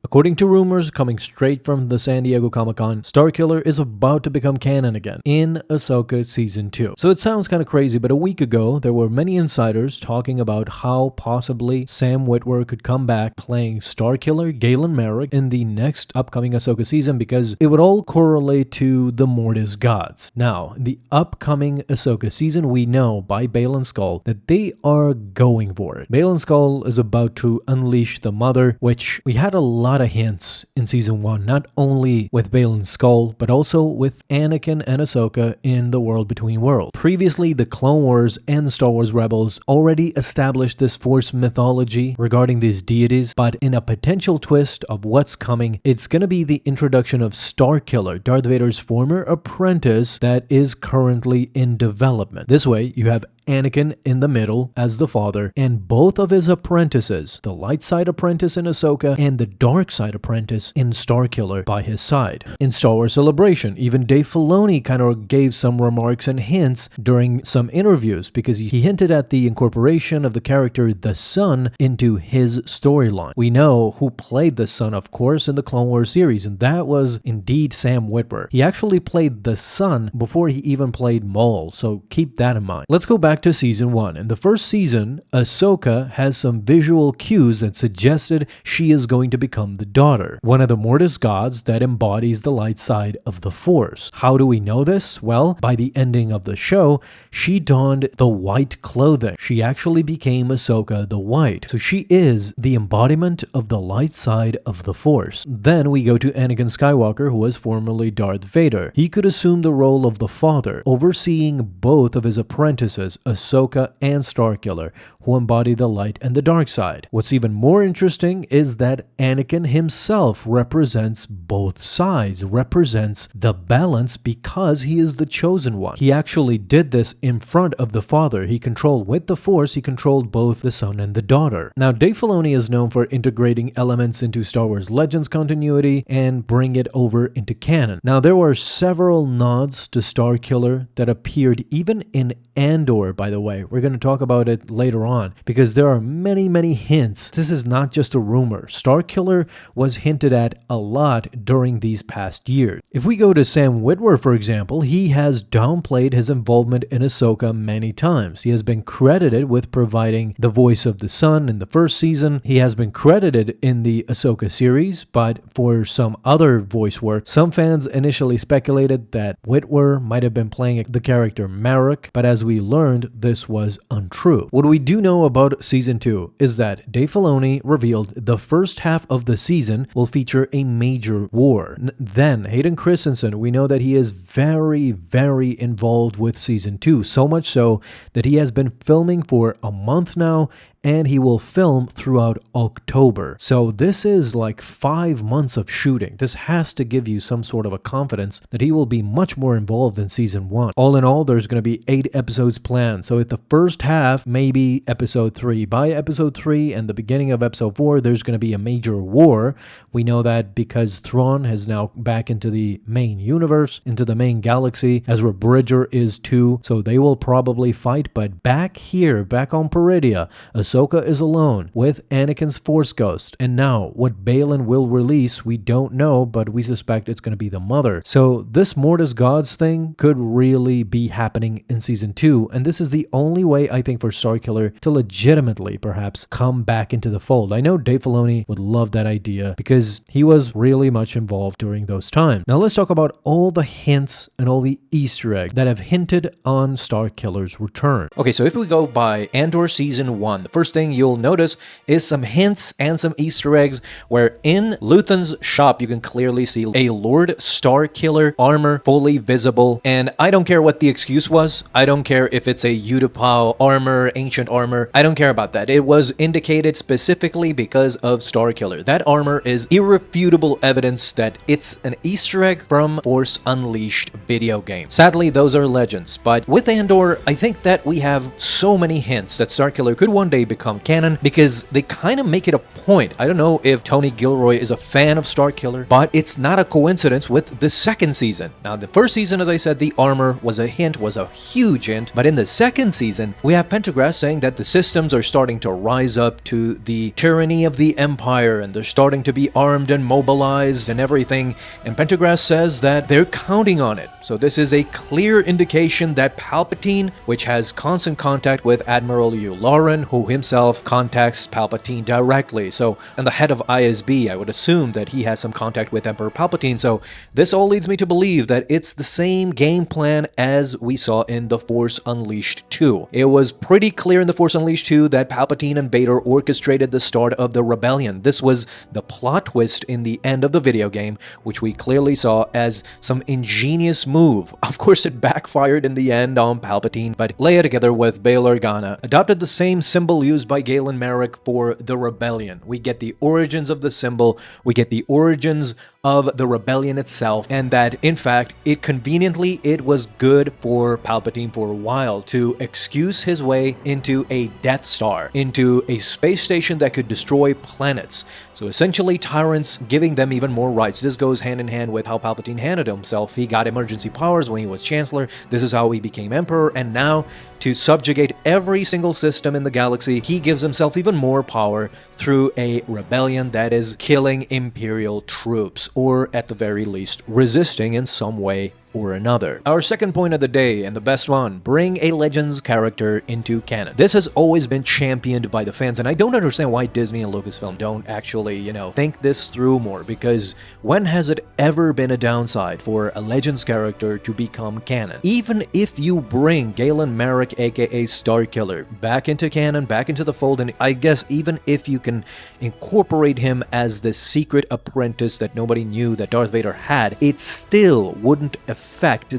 According to rumors coming straight from the San Diego Comic-Con, Starkiller is about to become canon again in Ahsoka Season 2. So it sounds kind of crazy, but a week ago, there were many insiders talking about how possibly Sam Witwer could come back playing Starkiller, Galen Merrick, in the next upcoming Ahsoka season because it would all correlate to the Mortis Gods. Now, in the upcoming Ahsoka season, we know by Baylan Skoll that they are going for it. Baylan Skoll is about to unleash the Mother, which we had a lot of hints in Season 1, not only with Baylan Skoll, but also with Anakin and Ahsoka in the World Between Worlds. Previously, the Clone Wars and the Star Wars Rebels already established this Force mythology regarding these deities, but in a potential twist of what's coming, it's gonna be the introduction of Starkiller, Darth Vader's former apprentice that is currently in development. This way, you have Anakin in the middle as the father, and both of his apprentices, the light side apprentice in Ahsoka and the dark side apprentice in Starkiller, by his side. In Star Wars Celebration, even Dave Filoni kind of gave some remarks and hints during some interviews because he hinted at the incorporation of the character the Son into his storyline. We know who played the Son, of course, in the Clone Wars series, and that was indeed Sam Witwer. He actually played the Son before he even played Maul, so keep that in mind. Let's go back to Season 1. In the first season, Ahsoka has some visual cues that suggested she is going to become the daughter, one of the Mortis Gods that embodies the light side of the Force. How do we know this? Well, by the ending of the show, she donned the white clothing. She actually became Ahsoka the White. So she is the embodiment of the light side of the Force. Then we go to Anakin Skywalker, who was formerly Darth Vader. He could assume the role of the father, overseeing both of his apprentices, Ahsoka and Starkiller, who embody the light and the dark side. What's even more interesting is that Anakin himself represents both sides, represents the balance because he is the chosen one. He actually did this in front of the father. He controlled with the Force, he controlled both the son and the daughter. Now, Dave Filoni is known for integrating elements into Star Wars Legends continuity and bring it over into canon. Now, there were several nods to Starkiller that appeared even in Andor, by the way. We're going to talk about it later on because there are many hints. This is not just a rumor. Starkiller was hinted at a lot during these past years. If we go to Sam Witwer, for example, he has downplayed his involvement in Ahsoka many times. He has been credited with providing the voice of the Son in the first season. He has been credited in the Ahsoka series, but for some other voice work. Some fans initially speculated that Witwer might have been playing the character Merrick, but as we learned, this was untrue. What we do know about Season 2 is that Dave Filoni revealed the first half of the season will feature a major war. Then, Hayden Christensen, we know that he is very involved with Season 2, so much so that he has been filming for a month now, and he will film throughout October. So this is like 5 months of shooting. This has to give you some sort of a confidence that he will be much more involved in Season 1. All in all, there's going to be 8 episodes planned. So if the first half, maybe Episode 3. By Episode 3 and the beginning of Episode 4, there's going to be a major war. We know that because Thrawn is now back into the main universe, into the main galaxy. Ezra Bridger is too. So they will probably fight. But back here, back on Peridea, Ahsoka is alone with Anakin's Force Ghost. And now, what Baylan will release, we don't know, but we suspect it's going to be the Mother. So this Mortis Gods thing could really be happening in Season 2, and this is the only way, I think, for Starkiller to legitimately, perhaps, come back into the fold. I know Dave Filoni would love that idea because he was really much involved during those times. Now let's talk about all the hints and all the Easter eggs that have hinted on Starkiller's return. Okay, so if we go by Andor Season 1, the first thing you'll notice is some hints and some Easter eggs where in Luthen's shop you can clearly see a Lord Starkiller armor fully visible, and I don't care what the excuse was. I don't care if it's a Utapau armor, ancient armor. I don't care about that. It was indicated specifically because of Starkiller. That armor is irrefutable evidence that it's an Easter egg from Force Unleashed video game. Sadly, those are legends, but with Andor, I think that we have so many hints that Starkiller could one day become canon, because they kind of make it a point. I don't know if Tony Gilroy is a fan of Starkiller, but it's not a coincidence with the second season. Now, the first season, as I said, the armor was a hint, was a huge hint, but in the second season, we have Pendergrass saying that the systems are starting to rise up to the tyranny of the Empire, and they're starting to be armed and mobilized and everything, and Pendergrass says that they're counting on it. So this is a clear indication that Palpatine, which has constant contact with Admiral Yularen, who himself contacts Palpatine directly. So, and the head of ISB, I would assume that he has some contact with Emperor Palpatine. So this all leads me to believe that it's the same game plan as we saw in The Force Unleashed 2. It was pretty clear in The Force Unleashed 2 that Palpatine and Vader orchestrated the start of the rebellion. This was the plot twist in the end of the video game, which we clearly saw as some ingenious move. Of course, it backfired in the end on Palpatine, but Leia, together with Bail Organa, adopted the same symbol used by Galen Marek for the rebellion. We get the origins of the symbol, we get the origins of the rebellion itself, and that in fact it was good for Palpatine for a while to excuse his way into a Death Star, into a space station that could destroy planets. So essentially tyrants giving them even more rights. This goes hand in hand with how Palpatine handled himself. He got emergency powers when he was Chancellor. This is how he became Emperor, and now to subjugate every single system in the galaxy, he gives himself even more power through a rebellion that is killing Imperial troops, or at the very least, resisting in some way or another. Our second point of the day, and the best one, bring a Legends character into canon. This has always been championed by the fans, and I don't understand why Disney and Lucasfilm don't actually, think this through more, because when has it ever been a downside for a Legends character to become canon? Even if you bring Galen Marek, aka Starkiller, back into canon, back into the fold, and I guess even if you can incorporate him as the secret apprentice that nobody knew that Darth Vader had, it still wouldn't affect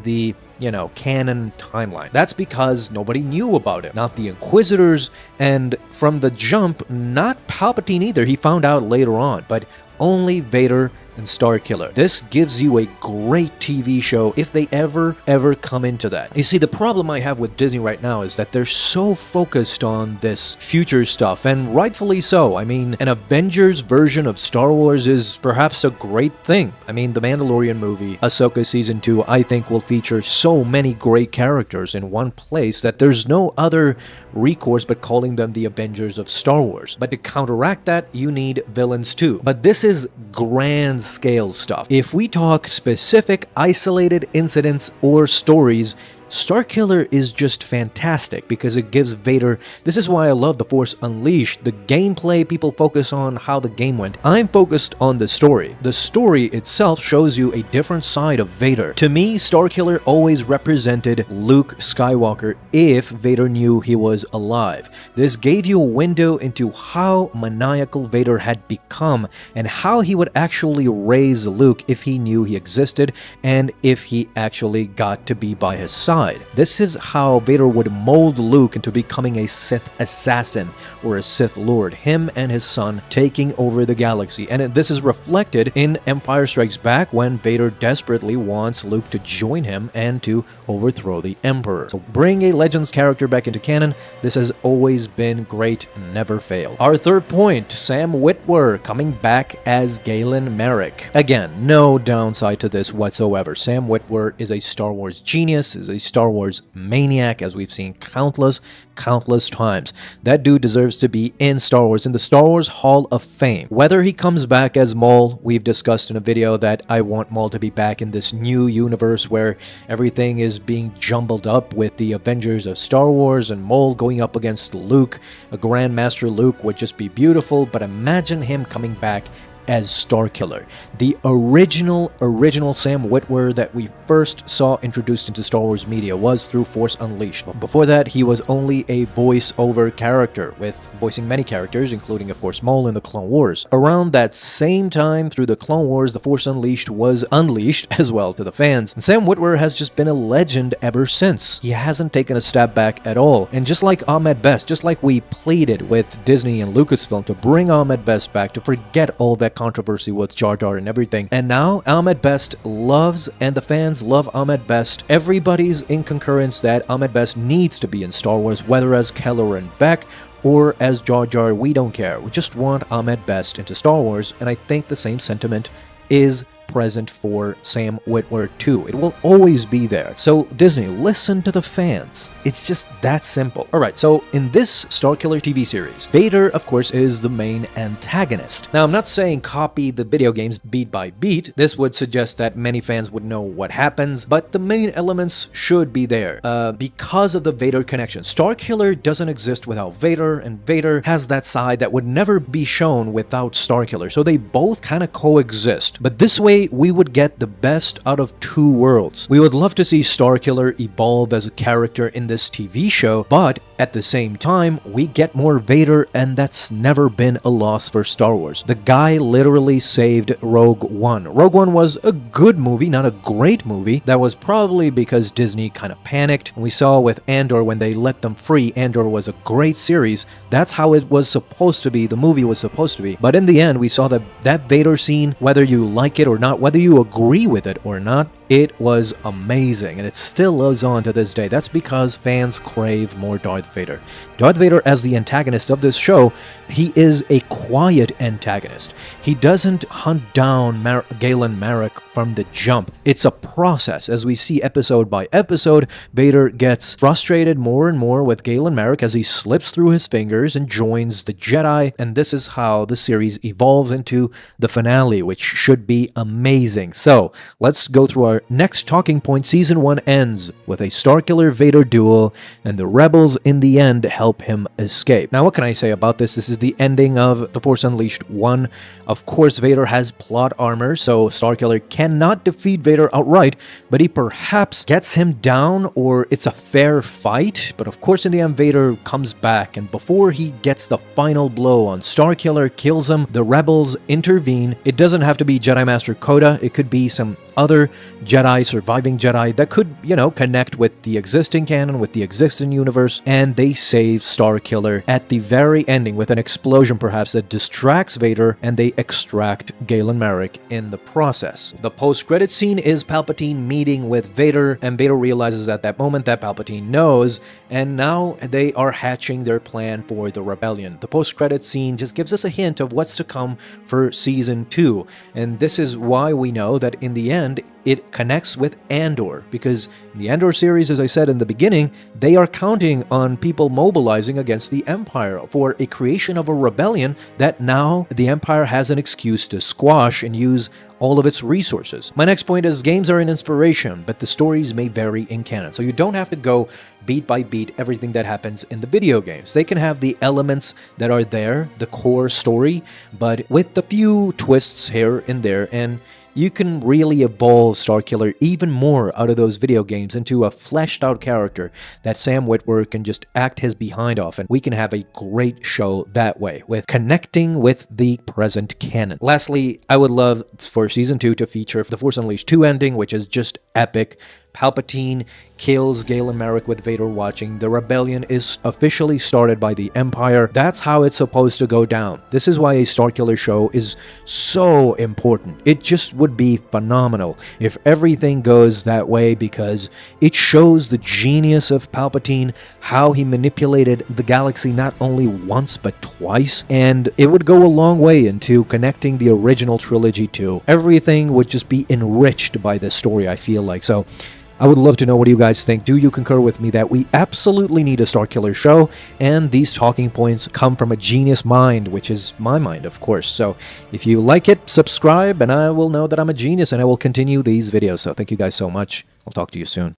the canon timeline. That's because nobody knew about it. Not the Inquisitors, and from the jump, not Palpatine either. He found out later on, but only Vader and Starkiller. This gives you a great TV show if they ever come into that. You see, the problem I have with Disney right now is that they're so focused on this future stuff, and rightfully so. I mean, an Avengers version of Star Wars is perhaps a great thing. I mean, the Mandalorian movie, Ahsoka Season 2, I think will feature so many great characters in one place that there's no other recourse but calling them the Avengers of Star Wars. But to counteract that, you need villains too. But this is grand scale stuff. If we talk specific isolated incidents or stories, Starkiller is just fantastic because it gives Vader... This is why I love The Force Unleashed. The gameplay, people focus on how the game went. I'm focused on the story. The story itself shows you a different side of Vader. To me, Starkiller always represented Luke Skywalker if Vader knew he was alive. This gave you a window into how maniacal Vader had become and how he would actually raise Luke if he knew he existed and if he actually got to be by his side. This is how Vader would mold Luke into becoming a Sith assassin or a Sith Lord, him and his son taking over the galaxy. And this is reflected in Empire Strikes Back when Vader desperately wants Luke to join him and to overthrow the Emperor. So bring a Legends character back into canon. This has always been great, never failed. Our third point, Sam Witwer coming back as Galen Marek. Again, no downside to this whatsoever. Sam Witwer is a Star Wars genius, is a Star Wars maniac, as we've seen countless times. That dude deserves to be in Star Wars, in the Star Wars Hall of Fame. Whether he comes back as Maul, we've discussed in a video that I want Maul to be back in this new universe where everything is being jumbled up with the Avengers of Star Wars and Maul going up against Luke. A Grandmaster Luke would just be beautiful, but imagine him coming back as Starkiller, the original Sam Witwer that we first saw introduced into Star Wars media was through Force Unleashed. Before that, he was only a voice-over character, with voicing many characters, including, of course, Maul in the Clone Wars. Around that same time, through the Clone Wars, the Force Unleashed was unleashed as well to the fans, and Sam Witwer has just been a legend ever since. He hasn't taken a step back at all, and just like Ahmed Best, just like we pleaded with Disney and Lucasfilm to bring Ahmed Best back, to forget all that controversy with Jar Jar and everything. And now Ahmed Best loves, and the fans love Ahmed Best. Everybody's in concurrence that Ahmed Best needs to be in Star Wars, whether as Keller and Beck or as Jar Jar, we don't care. We just want Ahmed Best into Star Wars, and I think the same sentiment is present for Sam Witwer too. It will always be there. So Disney, listen to the fans. It's just that simple. Alright, so in this Starkiller TV series, Vader, of course, is the main antagonist. Now, I'm not saying copy the video games beat by beat. This would suggest that many fans would know what happens, but the main elements should be there because of the Vader connection. Starkiller doesn't exist without Vader, and Vader has that side that would never be shown without Starkiller. So they both kind of coexist. But this way, we would get the best out of two worlds. We would love to see Starkiller evolve as a character in this TV show, but at the same time, we get more Vader, and that's never been a loss for Star Wars. The guy literally saved Rogue One. Rogue One was a good movie, not a great movie. That was probably because Disney kind of panicked. We saw with Andor, when they let them free, Andor was a great series. That's how it was supposed to be. The movie was supposed to be. But in the end, we saw that Vader scene, whether you like it or not, whether you agree with it or not, it was amazing, and it still lives on to this day. That's because fans crave more Darth Vader. Darth Vader, as the antagonist of this show, he is a quiet antagonist. He doesn't hunt down Galen Marek from the jump. It's a process. As we see episode by episode, Vader gets frustrated more and more with Galen Marek as he slips through his fingers and joins the Jedi, and this is how the series evolves into the finale, which should be amazing. So, let's go through our next talking point. Season 1 ends with a Starkiller Vader duel, and the rebels in the end help him escape. Now, what can I say about this? This is the ending of The Force Unleashed 1. Of course, Vader has plot armor, so Starkiller cannot defeat Vader outright, but he perhaps gets him down, or it's a fair fight. But of course, in the end, Vader comes back, and before he gets the final blow on Starkiller, kills him, the rebels intervene. It doesn't have to be Jedi Master Yoda. It could be some other Jedi, surviving Jedi, that could, connect with the existing canon, with the existing universe, and they save Starkiller at the very ending with an explosion perhaps that distracts Vader, and they extract Galen Marek in the process. The post-credit scene is Palpatine meeting with Vader, and Vader realizes at that moment that Palpatine knows, and now they are hatching their plan for the rebellion. The post-credit scene just gives us a hint of what's to come for Season 2, and this is why we know that in the end, it connects with Andor, because in the Andor series, as I said in the beginning, they are counting on people mobilizing against the Empire for a creation of a rebellion that now the Empire has an excuse to squash and use all of its resources. My next point is games are an inspiration, but the stories may vary in canon. So you don't have to go beat by beat everything that happens in the video games. They can have the elements that are there, the core story, but with a few twists here and there, and you can really evolve Starkiller even more out of those video games into a fleshed out character that Sam Witwer can just act his behind off, and we can have a great show that way, with connecting with the present canon. Lastly, I would love for Season 2 to feature The Force Unleashed 2 ending, which is just epic. Palpatine kills Galen Marek with Vader watching. The rebellion is officially started by the Empire. That's how it's supposed to go down. This is why a Starkiller show is so important. It just would be phenomenal if everything goes that way, because it shows the genius of Palpatine, how he manipulated the galaxy not only once but twice, and it would go a long way into connecting the original trilogy too. Everything would just be enriched by this story, I feel like. So I would love to know what you guys think. Do you concur with me that we absolutely need a Starkiller show, and these talking points come from a genius mind, which is my mind, of course. So if you like it, subscribe, and I will know that I'm a genius, and I will continue these videos. So thank you guys so much. I'll talk to you soon.